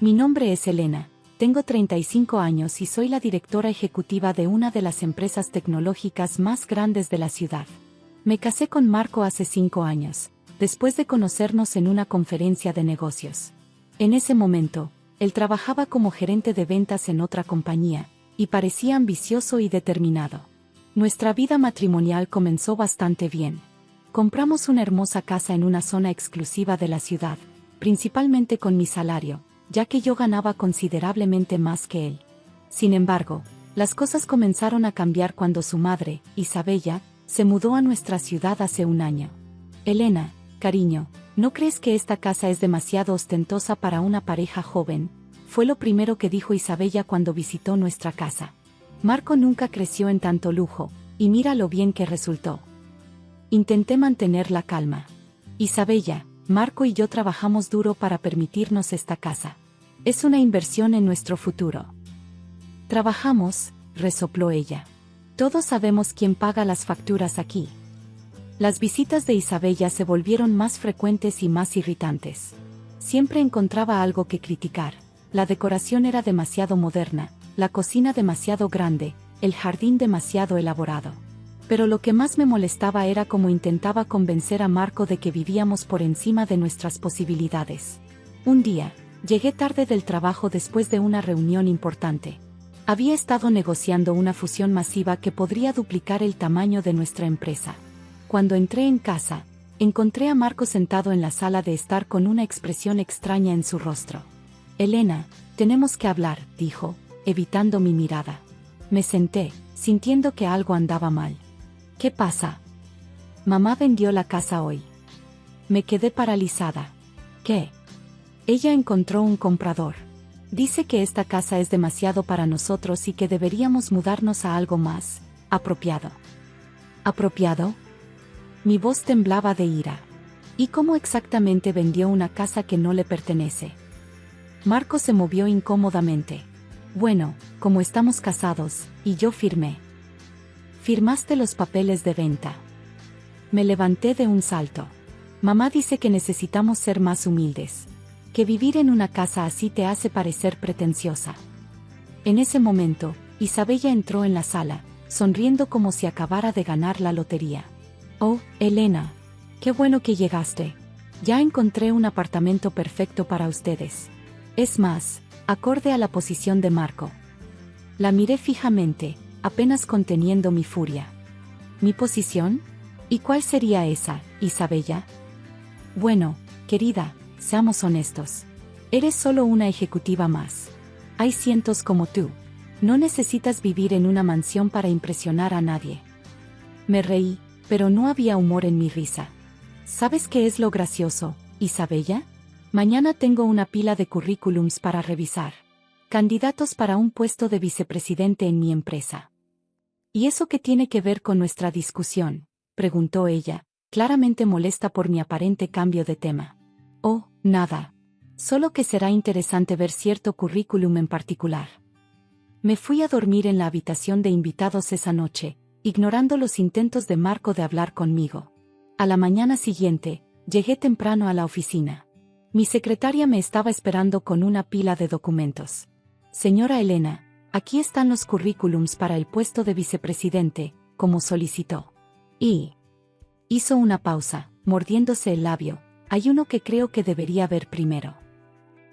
Mi nombre es Elena, tengo 35 años y soy la directora ejecutiva de una de las empresas tecnológicas más grandes de la ciudad. Me casé con Marco hace 5 años, después de conocernos en una conferencia de negocios. En ese momento, él trabajaba como gerente de ventas en otra compañía, y parecía ambicioso y determinado. Nuestra vida matrimonial comenzó bastante bien. Compramos una hermosa casa en una zona exclusiva de la ciudad, principalmente con mi salario, ya que yo ganaba considerablemente más que él. Sin embargo, las cosas comenzaron a cambiar cuando su madre, Isabella, se mudó a nuestra ciudad hace un año. Elena, cariño, ¿no crees que esta casa es demasiado ostentosa para una pareja joven? Fue lo primero que dijo Isabella cuando visitó nuestra casa. Marco nunca creció en tanto lujo, y mira lo bien que resultó. Intenté mantener la calma. Isabella, Marco y yo trabajamos duro para permitirnos esta casa. Es una inversión en nuestro futuro. Trabajamos, resopló ella. Todos sabemos quién paga las facturas aquí. Las visitas de Isabella se volvieron más frecuentes y más irritantes. Siempre encontraba algo que criticar. La decoración era demasiado moderna, la cocina demasiado grande, el jardín demasiado elaborado. Pero lo que más me molestaba era cómo intentaba convencer a Marco de que vivíamos por encima de nuestras posibilidades. Un día, llegué tarde del trabajo después de una reunión importante. Había estado negociando una fusión masiva que podría duplicar el tamaño de nuestra empresa. Cuando entré en casa, encontré a Marco sentado en la sala de estar con una expresión extraña en su rostro. Elena, tenemos que hablar, dijo, evitando mi mirada. Me senté, sintiendo que algo andaba mal. ¿Qué pasa? Mamá vendió la casa hoy. Me quedé paralizada. ¿Qué? Ella encontró un comprador. Dice que esta casa es demasiado para nosotros y que deberíamos mudarnos a algo más apropiado. ¿Apropiado? Mi voz temblaba de ira. ¿Y cómo exactamente vendió una casa que no le pertenece? Marco se movió incómodamente. Bueno, como estamos casados, y yo firmé. Firmaste los papeles de venta. Me levanté de un salto. Mamá dice que necesitamos ser más humildes. Que vivir en una casa así te hace parecer pretenciosa. En ese momento, Isabella entró en la sala, sonriendo como si acabara de ganar la lotería. Oh, Elena. Qué bueno que llegaste. Ya encontré un apartamento perfecto para ustedes. Es más, acorde a la posición de Marco. La miré fijamente, apenas conteniendo mi furia. ¿Mi posición? ¿Y cuál sería esa, Isabella? Bueno, querida, seamos honestos. Eres solo una ejecutiva más. Hay cientos como tú. No necesitas vivir en una mansión para impresionar a nadie. Me reí, pero no había humor en mi risa. ¿Sabes qué es lo gracioso, Isabella? Mañana tengo una pila de currículums para revisar. Candidatos para un puesto de vicepresidente en mi empresa. ¿Y eso qué tiene que ver con nuestra discusión?, preguntó ella, claramente molesta por mi aparente cambio de tema. Oh, nada. Solo que será interesante ver cierto currículum en particular. Me fui a dormir en la habitación de invitados esa noche, ignorando los intentos de Marco de hablar conmigo. A la mañana siguiente, llegué temprano a la oficina. Mi secretaria me estaba esperando con una pila de documentos. Señora Elena, aquí están los currículums para el puesto de vicepresidente, como solicitó. Y hizo una pausa, mordiéndose el labio. Hay uno que creo que debería ver primero.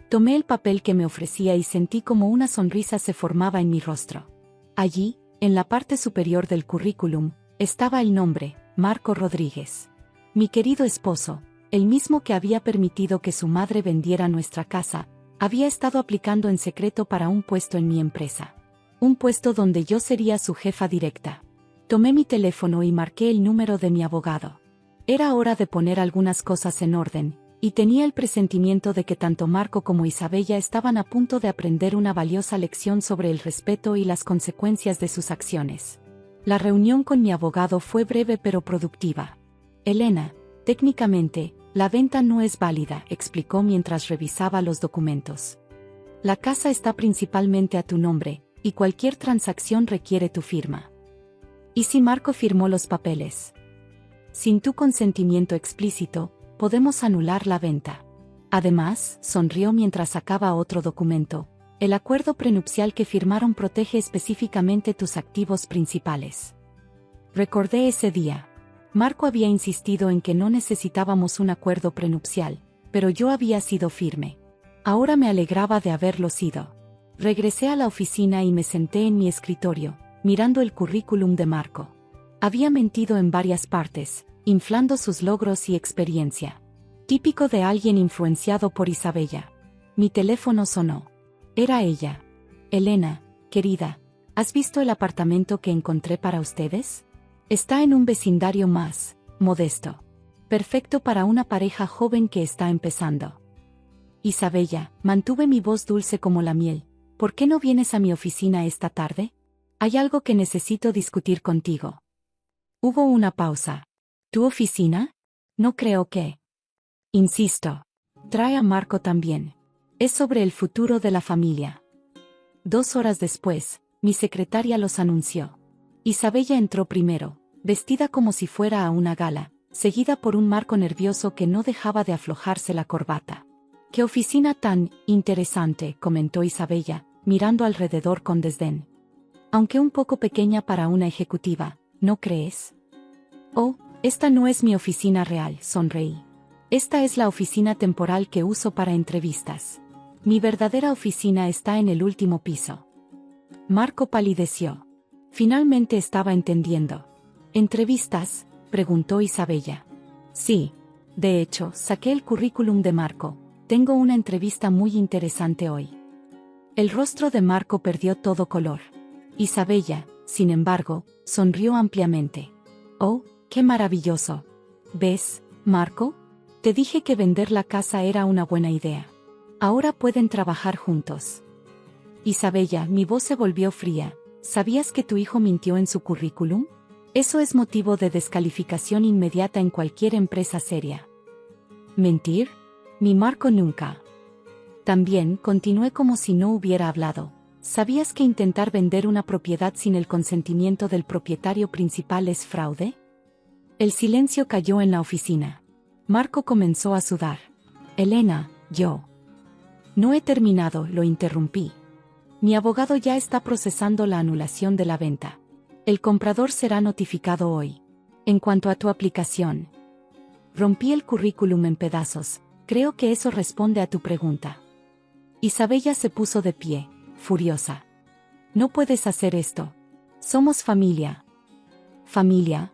Tomé el papel que me ofrecía y sentí como una sonrisa se formaba en mi rostro. Allí, en la parte superior del currículum, estaba el nombre, Marco Rodríguez. Mi querido esposo, el mismo que había permitido que su madre vendiera nuestra casa, había estado aplicando en secreto para un puesto en mi empresa. Un puesto donde yo sería su jefa directa. Tomé mi teléfono y marqué el número de mi abogado. Era hora de poner algunas cosas en orden, y tenía el presentimiento de que tanto Marco como Isabella estaban a punto de aprender una valiosa lección sobre el respeto y las consecuencias de sus acciones. La reunión con mi abogado fue breve pero productiva. Elena, técnicamente, la venta no es válida, explicó mientras revisaba los documentos. La casa está principalmente a tu nombre, y cualquier transacción requiere tu firma. ¿Y si Marco firmó los papeles? Sin tu consentimiento explícito, podemos anular la venta. Además, sonrió mientras sacaba otro documento. El acuerdo prenupcial que firmaron protege específicamente tus activos principales. Recordé ese día. Marco había insistido en que no necesitábamos un acuerdo prenupcial, pero yo había sido firme. Ahora me alegraba de haberlo sido. Regresé a la oficina y me senté en mi escritorio, mirando el currículum de Marco. Había mentido en varias partes, inflando sus logros y experiencia. Típico de alguien influenciado por Isabella. Mi teléfono sonó. Era ella. Elena, querida, ¿has visto el apartamento que encontré para ustedes? Está en un vecindario más modesto. Perfecto para una pareja joven que está empezando. Isabella, mantuve mi voz dulce como la miel. ¿Por qué no vienes a mi oficina esta tarde? Hay algo que necesito discutir contigo. Hubo una pausa. ¿Tu oficina? No creo que. Insisto. Trae a Marco también. Es sobre el futuro de la familia. 2 horas después, mi secretaria los anunció. Isabella entró primero, vestida como si fuera a una gala, seguida por un Marco nervioso que no dejaba de aflojarse la corbata. «¡Qué oficina tan interesante!», comentó Isabella, mirando alrededor con desdén. «Aunque un poco pequeña para una ejecutiva, ¿no crees?» «Oh, esta no es mi oficina real», sonreí. «Esta es la oficina temporal que uso para entrevistas. Mi verdadera oficina está en el último piso». Marco palideció. Finalmente estaba entendiendo. «¿Entrevistas?», preguntó Isabella. «Sí. De hecho, saqué el currículum de Marco. Tengo una entrevista muy interesante hoy». El rostro de Marco perdió todo color. Isabella, sin embargo, sonrió ampliamente. «Oh, qué maravilloso. ¿Ves, Marco? Te dije que vender la casa era una buena idea. Ahora pueden trabajar juntos». Isabella, mi voz se volvió fría. ¿Sabías que tu hijo mintió en su currículum? Eso es motivo de descalificación inmediata en cualquier empresa seria. ¿Mentir? Mi Marco nunca. También continué como si no hubiera hablado. ¿Sabías que intentar vender una propiedad sin el consentimiento del propietario principal es fraude? El silencio cayó en la oficina. Marco comenzó a sudar. «Elena, yo». «No he terminado», lo interrumpí. «Mi abogado ya está procesando la anulación de la venta. El comprador será notificado hoy. En cuanto a tu aplicación». Rompí el currículum en pedazos. «Creo que eso responde a tu pregunta». Isabella se puso de pie, furiosa. «No puedes hacer esto. Somos familia». «¿Familia?».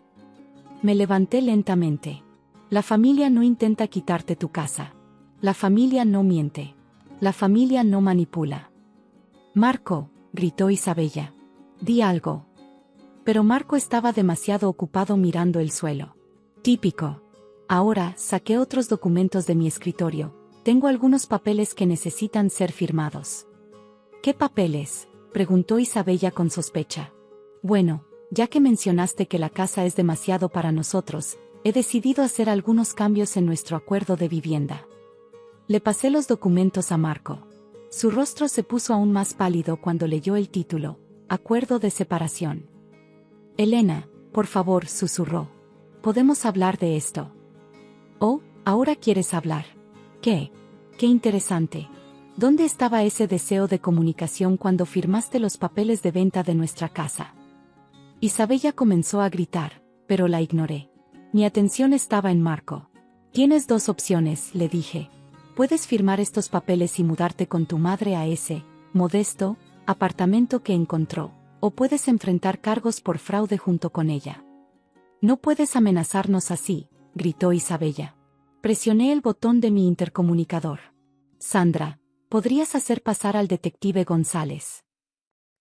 Me levanté lentamente. «La familia no intenta quitarte tu casa. La familia no miente. La familia no manipula». «Marco», gritó Isabella. «Di algo». Pero Marco estaba demasiado ocupado mirando el suelo. Típico. Ahora, saqué otros documentos de mi escritorio. Tengo algunos papeles que necesitan ser firmados. «¿Qué papeles?», preguntó Isabella con sospecha. «Bueno, ya que mencionaste que la casa es demasiado para nosotros, he decidido hacer algunos cambios en nuestro acuerdo de vivienda». Le pasé los documentos a Marco. Su rostro se puso aún más pálido cuando leyó el título, Acuerdo de separación. «Elena, por favor», susurró. «¿Podemos hablar de esto?» «Oh, ahora quieres hablar. ¿Qué? Qué interesante. ¿Dónde estaba ese deseo de comunicación cuando firmaste los papeles de venta de nuestra casa?» Isabella comenzó a gritar, pero la ignoré. Mi atención estaba en Marco. «Tienes 2 opciones», le dije. «Puedes firmar estos papeles y mudarte con tu madre a ese modesto apartamento que encontró, o puedes enfrentar cargos por fraude junto con ella». «No puedes amenazarnos así», gritó Isabella. Presioné el botón de mi intercomunicador. «Sandra, ¿podrías hacer pasar al detective González?».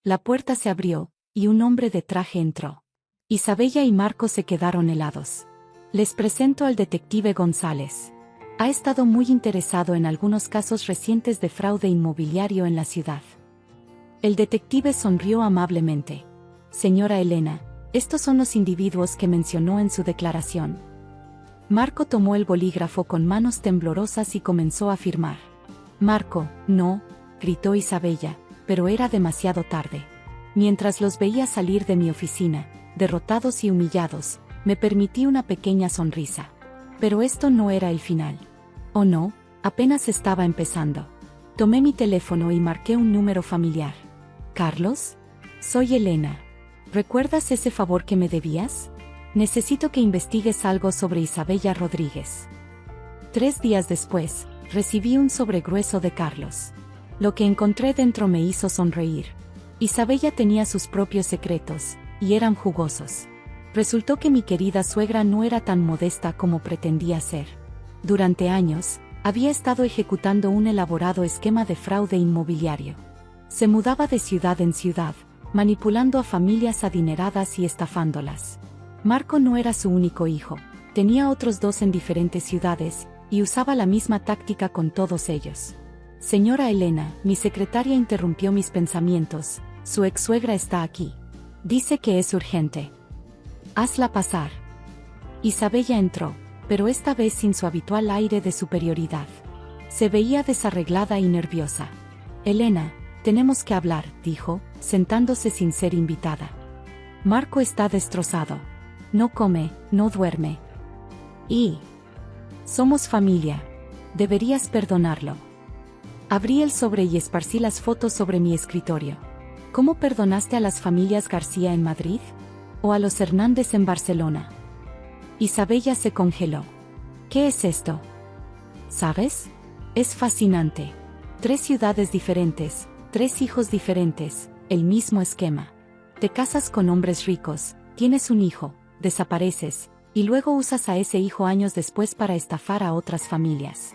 La puerta se abrió, y un hombre de traje entró. Isabella y Marco se quedaron helados. «Les presento al detective González. Ha estado muy interesado en algunos casos recientes de fraude inmobiliario en la ciudad». El detective sonrió amablemente. «Señora Elena, estos son los individuos que mencionó en su declaración». Marco tomó el bolígrafo con manos temblorosas y comenzó a firmar. «Marco, no», gritó Isabella, pero era demasiado tarde. Mientras los veía salir de mi oficina, derrotados y humillados, me permití una pequeña sonrisa. Pero esto no era el final. «¿O no?», Apenas estaba empezando. Tomé mi teléfono y marqué un número familiar. ¿Carlos? Soy Elena. ¿Recuerdas ese favor que me debías? Necesito que investigues algo sobre Isabella Rodríguez. 3 días después, recibí un sobre grueso de Carlos. Lo que encontré dentro me hizo sonreír. Isabella tenía sus propios secretos, y eran jugosos. Resultó que mi querida suegra no era tan modesta como pretendía ser. Durante años, había estado ejecutando un elaborado esquema de fraude inmobiliario. Se mudaba de ciudad en ciudad, manipulando a familias adineradas y estafándolas. Marco no era su único hijo, tenía otros 2 en diferentes ciudades, y usaba la misma táctica con todos ellos. Señora Elena, mi secretaria interrumpió mis pensamientos, su ex-suegra está aquí. Dice que es urgente. Hazla pasar. Isabella entró, pero esta vez sin su habitual aire de superioridad. Se veía desarreglada y nerviosa. Elena, tenemos que hablar, dijo, sentándose sin ser invitada. Marco está destrozado. No come, no duerme. Y somos familia. Deberías perdonarlo. Abrí el sobre y esparcí las fotos sobre mi escritorio. ¿Cómo perdonaste a las familias García en Madrid? ¿O a los Hernández en Barcelona? Isabella se congeló. ¿Qué es esto? ¿Sabes? Es fascinante. 3 ciudades diferentes, 3 hijos diferentes, el mismo esquema. Te casas con hombres ricos, tienes un hijo, desapareces, y luego usas a ese hijo años después para estafar a otras familias.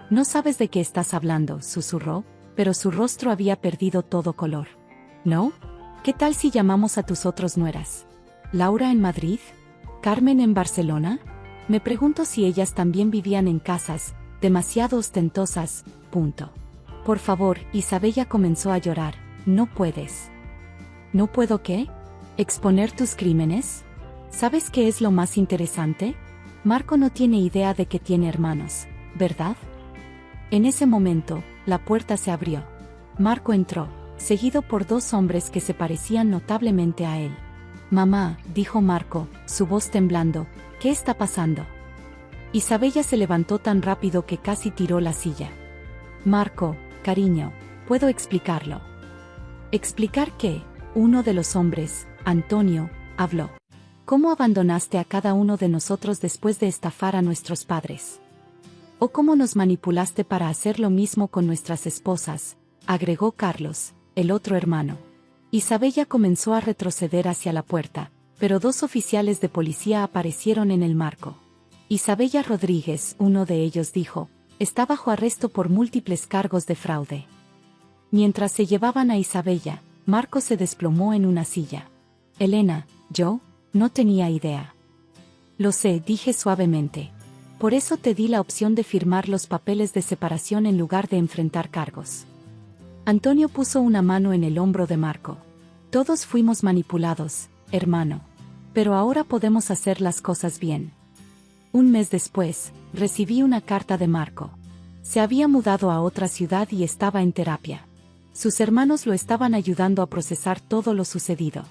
No sabes de qué estás hablando, susurró, pero su rostro había perdido todo color. ¿No? ¿Qué tal si llamamos a tus otros nueras? ¿Laura en Madrid? ¿Carmen en Barcelona? Me pregunto si ellas también vivían en casas, demasiado ostentosas, punto. Por favor, Isabella comenzó a llorar, no puedes. ¿No puedo qué? ¿Exponer tus crímenes? ¿Sabes qué es lo más interesante? Marco no tiene idea de que tiene hermanos, ¿verdad? En ese momento, la puerta se abrió. Marco entró, seguido por 2 hombres que se parecían notablemente a él. Mamá, dijo Marco, su voz temblando, ¿qué está pasando? Isabella se levantó tan rápido que casi tiró la silla. Marco, cariño, puedo explicarlo. ¿Explicar qué? Uno de los hombres, Antonio, habló. ¿Cómo abandonaste a cada uno de nosotros después de estafar a nuestros padres? ¿O cómo nos manipulaste para hacer lo mismo con nuestras esposas? Agregó Carlos, el otro hermano. Isabella comenzó a retroceder hacia la puerta, pero 2 oficiales de policía aparecieron en el marco. Isabella Rodríguez, uno de ellos dijo, está bajo arresto por múltiples cargos de fraude. Mientras se llevaban a Isabella, Marco se desplomó en una silla. Elena, yo no tenía idea. Lo sé, dije suavemente. Por eso te di la opción de firmar los papeles de separación en lugar de enfrentar cargos. Antonio puso una mano en el hombro de Marco. Todos fuimos manipulados, hermano. Pero ahora podemos hacer las cosas bien. Un mes después, recibí una carta de Marco. Se había mudado a otra ciudad y estaba en terapia. Sus hermanos lo estaban ayudando a procesar todo lo sucedido.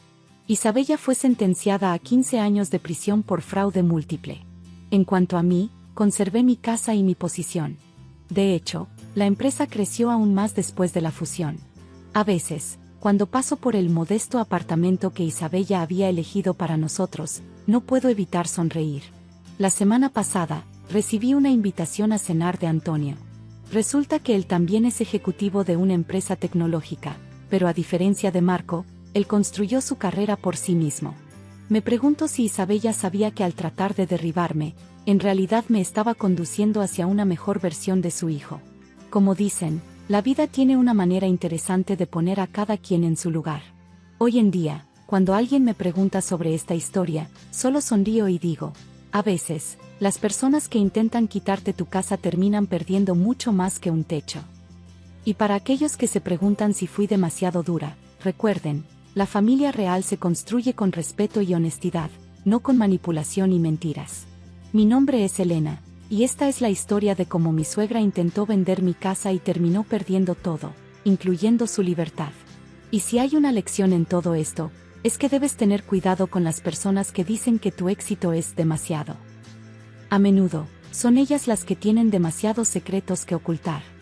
Isabella fue sentenciada a 15 años de prisión por fraude múltiple. En cuanto a mí, conservé mi casa y mi posición. De hecho, la empresa creció aún más después de la fusión. A veces, cuando paso por el modesto apartamento que Isabella había elegido para nosotros, no puedo evitar sonreír. La semana pasada, recibí una invitación a cenar de Antonio. Resulta que él también es ejecutivo de una empresa tecnológica, pero a diferencia de Marco, él construyó su carrera por sí mismo. Me pregunto si Isabella sabía que al tratar de derribarme, en realidad me estaba conduciendo hacia una mejor versión de su hijo. Como dicen, la vida tiene una manera interesante de poner a cada quien en su lugar. Hoy en día, cuando alguien me pregunta sobre esta historia, solo sonrío y digo, a veces, las personas que intentan quitarte tu casa terminan perdiendo mucho más que un techo. Y para aquellos que se preguntan si fui demasiado dura, recuerden, la familia real se construye con respeto y honestidad, no con manipulación y mentiras. Mi nombre es Elena, y esta es la historia de cómo mi suegra intentó vender mi casa y terminó perdiendo todo, incluyendo su libertad. Y si hay una lección en todo esto, es que debes tener cuidado con las personas que dicen que tu éxito es demasiado. A menudo, Son ellas las que tienen demasiados secretos que ocultar.